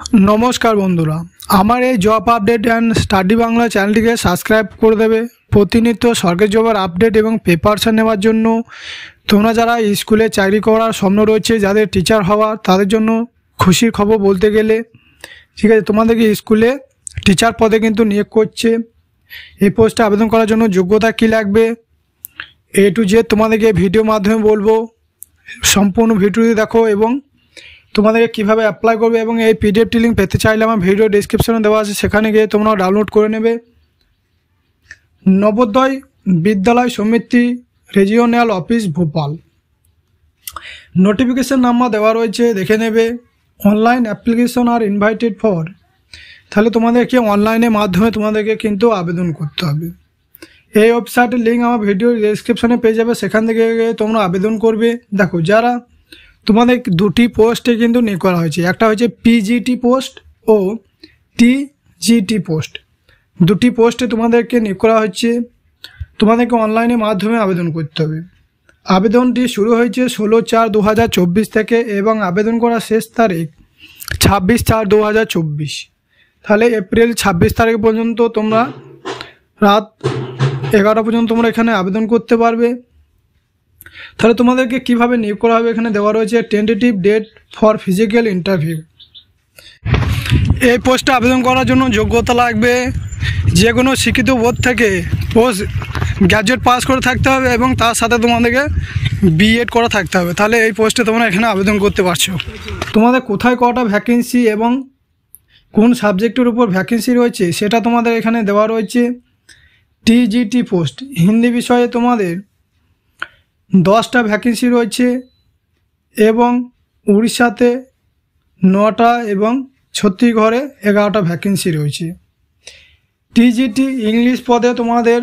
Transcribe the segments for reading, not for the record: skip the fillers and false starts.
नमस्कार बंधुरा हमारे जब update and study Bangla channel के सबसक्राइब कर देवे प्रतिनित्य सरकारी जबर अपडेट और पेपारस नेওয়ার জন্য তোমরা যারা স্কুলে চাকরি করার স্বপ্ন রয়েছে যাদের টিচার হওয়ার তাদের জন্য খুশির খবর বলতে গেলে ঠিক আছে তোমাদেরকে স্কুলে টিচার পদে কিন্তু নিয়োগ করছে। এই পোস্টে আবেদন করার জন্য যোগ্যতা কি লাগবে এ টু জেড তোমাদেরকে ভিডিও মাধ্যমে বলবো। সম্পূর্ণ ভিডিওটি দেখো এবং তোমাদেরকে কিভাবে অ্যাপ্লাই করবে এবং এই পিডিএফটি লিংক পেতে চাইলে আমার ভিডিও ডেসক্রিপশনে দেওয়া আছে, সেখানে গিয়ে তোমরা ডাউনলোড করে নেবে। Navodaya Vidyalaya Samiti regional office Bhopal notification number দেওয়া রয়েছে, দেখে নেবে। Online application are invited for, তাহলে তোমাদেরকে অনলাইনের মাধ্যমে তোমাদেরকে কিন্তু আবেদন করতে হবে। এই ওয়েবসাইটের লিঙ্ক আমার ভিডিও ডেসক্রিপশনে পেয়ে যাবে, সেখান থেকে তোমরা আবেদন করবে। দেখো যারা তোমাদের দুটি পোস্টে কিন্তু নিয়োগ করা হয়েছে, একটা হচ্ছে পিজিটি পোস্ট ও টিজিটি পোস্ট। দুটি পোস্টে তোমাদেরকে নিয়োগ করা হচ্ছে, তোমাদেরকে অনলাইনের মাধ্যমে আবেদন করতে হবে। আবেদনটি শুরু হয়েছে 16/4/2024 থেকে এবং আবেদন করার শেষ তারিখ 26/4/2024। তাহলে এপ্রিল 26 তারিখ পর্যন্ত তোমরা রাত 11টা পর্যন্ত তোমরা এখানে আবেদন করতে পারবে। তাহলে তোমাদেরকে কিভাবে নিয়োগ করা হবে এখানে দেওয়া রয়েছে tentative date for physical interview. এই পোস্টে আবেদন করার জন্য যোগ্যতা লাগবে যে কোনো শিক্ষিত বোর্ড থেকে পোস্ট গ্র্যাজুয়েট পাস করে থাকতে হবে এবং তার সাথে তোমাদেরকে বিএড করা থাকতে হবে। তাহলে এই পোস্টে তোমরা এখানে আবেদন করতে পারছো। তোমাদের কোথায় কটা ভ্যাকেন্সি এবং কোন সাবজেক্টের উপর ভ্যাকেন্সি রয়েছে সেটা তোমাদের এখানে দেওয়া রয়েছে। টিজিটি পোস্ট হিন্দি বিষয়ে তোমাদের 10টা ভ্যাকেন্সি রয়েছে এবং উড়িষ্যাতে 9টা এবং ছত্তিশগড়ে 11টা ভ্যাকেন্সি রয়েছে। টিজিটি ইংলিশ পদে তোমাদের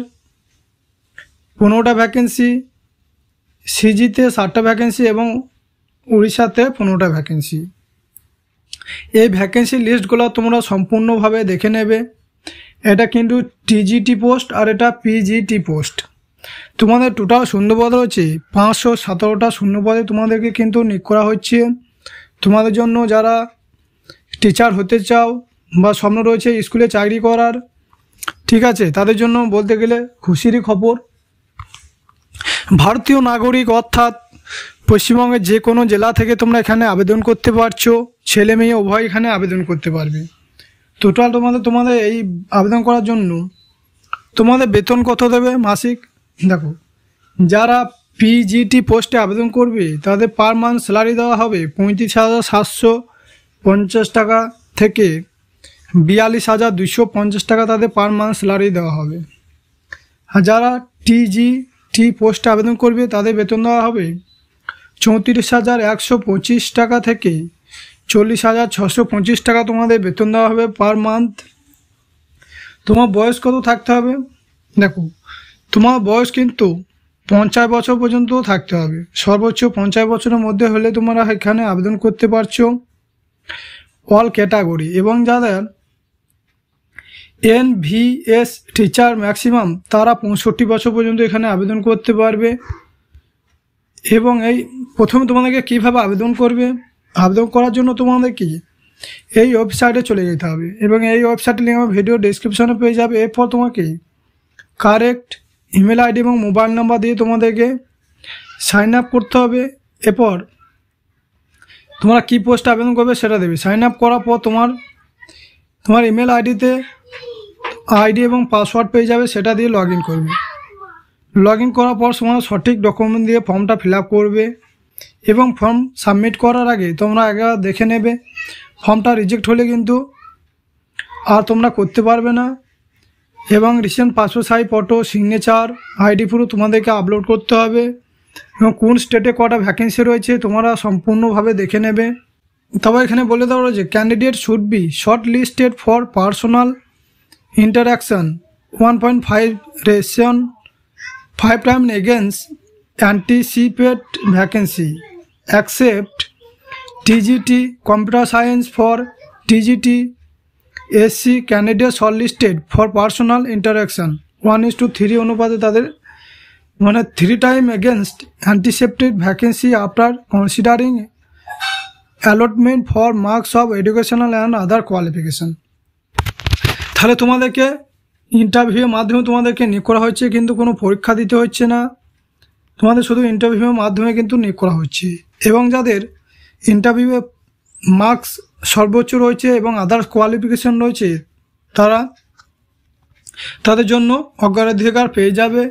15টা ভ্যাকেন্সি, সিজিতে 7টা ভ্যাকেন্সি এবং উড়িষ্যাতে 15টা ভ্যাকেন্সি। এই ভ্যাকেন্সি লিস্টগুলো তোমরা সম্পূর্ণভাবে দেখে নেবে। এটা কিন্তু টিজিটি পোস্ট আর এটা পিজিটি পোস্ট। তোমাদের টোটাল শূন্যপদ রয়েছে 517টা শূন্যপদে তোমাদেরকে কিন্তু নিয়োগ করা হচ্ছে। তোমাদের জন্য যারা টিচার হতে চাও বা স্বপ্ন রয়েছে স্কুলে চাকরি করার, ঠিক আছে, তাদের জন্য বলতে গেলে খুশিরই খবর। ভারতীয় নাগরিক অর্থাৎ পশ্চিমবঙ্গের যে কোনো জেলা থেকে তোমরা এখানে আবেদন করতে পারছো, ছেলে মেয়ে উভয় এখানে আবেদন করতে পারবে। টোটাল তোমাদের এই আবেদন করার জন্য তোমাদের বেতন কত দেবে মাসিক, দেখো যারা পিজিটি পোস্টে আবেদন করবে তাদের পার মান্থ স্যালারি দেওয়া হবে 35,750 টাকা থেকে 42,250 টাকা তাদের পার মান্থ স্যালারি দেওয়া হবে। আর যারা টিজিটি পোস্টে আবেদন করবে তাদের বেতন দেওয়া হবে 34,125 টাকা থেকে 40,625 টাকা তোমাদের বেতন দেওয়া হবে পার মান্থ। তোমার বয়স কত থাকতে হবে, দেখো তোমার বয়স কিন্তু 50 বছর পর্যন্ত থাকতে হবে, সর্বোচ্চ 50 বছরের মধ্যে হলে তোমরা এখানে আবেদন করতে পারছো অল ক্যাটাগরি। এবং যাদের NVS টিচার ম্যাক্সিমাম তারা 65 বছর পর্যন্ত এখানে আবেদন করতে পারবে। এবং এই প্রথমে তোমাদেরকে কীভাবে আবেদন করবে, আবেদন করার জন্য তোমাদেরকে এই ওয়েবসাইটে চলে যেতে হবে এবং এই ওয়েবসাইটের লিঙ্ক আমার ভিডিও ডেসক্রিপশনে পেয়ে যাবে। এরপর তোমাকে কারেক্ট ইমেল আইডি এবং মোবাইল নাম্বার দিয়ে তোমাদেরকে সাইন আপ করতে হবে। এরপর তোমরা কী পোস্টে আবেদন করবে সেটা দেবে। সাইন আপ করার পর তোমার ইমেল আইডিতে আইডি এবং পাসওয়ার্ড পেয়ে যাবে, সেটা দিয়ে লগ ইন করবে। লগ ইন করার পর তোমরা সঠিক ডকুমেন্ট দিয়ে ফর্মটা ফিল আপ করবে এবং ফর্ম সাবমিট করার আগে তোমরা আগে দেখে নেবে ফর্মটা রিজেক্ট হলে কিন্তু আর তোমরা করতে পারবে না। এবং recent passport size photo, signature, ID proof তোমাদেরকে আপলোড করতে হবে এবং কোন স্টেটে কটা ভ্যাকেন্সি রয়েছে তোমরা সম্পূর্ণভাবে দেখে নেবে। তবে এখানে বলে দেওয়া রয়েছে candidate should be short listed for personal interaction 1.5 রেশন 5 time against anticipate vacancy except TGT computer science for TGT SC candidate shortlisted for personal interaction 1:3 অনুপাতে তাদের 3 time against anticipated vacancy after considering allotment for marks of educational and other qualification. তাহলে তোমাদেরকে ইন্টারভিউয়ের মাধ্যমে তোমাদেরকে নিয়োগ করা হচ্ছে, কিন্তু কোনো পরীক্ষা দিতে হচ্ছে না, তোমাদের শুধু ইন্টারভিউয়ের মাধ্যমে কিন্তু নিয়োগ করা হচ্ছে। এবং যাদের ইন্টারভিউয়ে মার্কস সর্বোচ্চ রয়েছে এবং আদার্স কোয়ালিফিকেশান রয়েছে তাদের জন্য অগ্রাধিকার পেয়ে যাবে।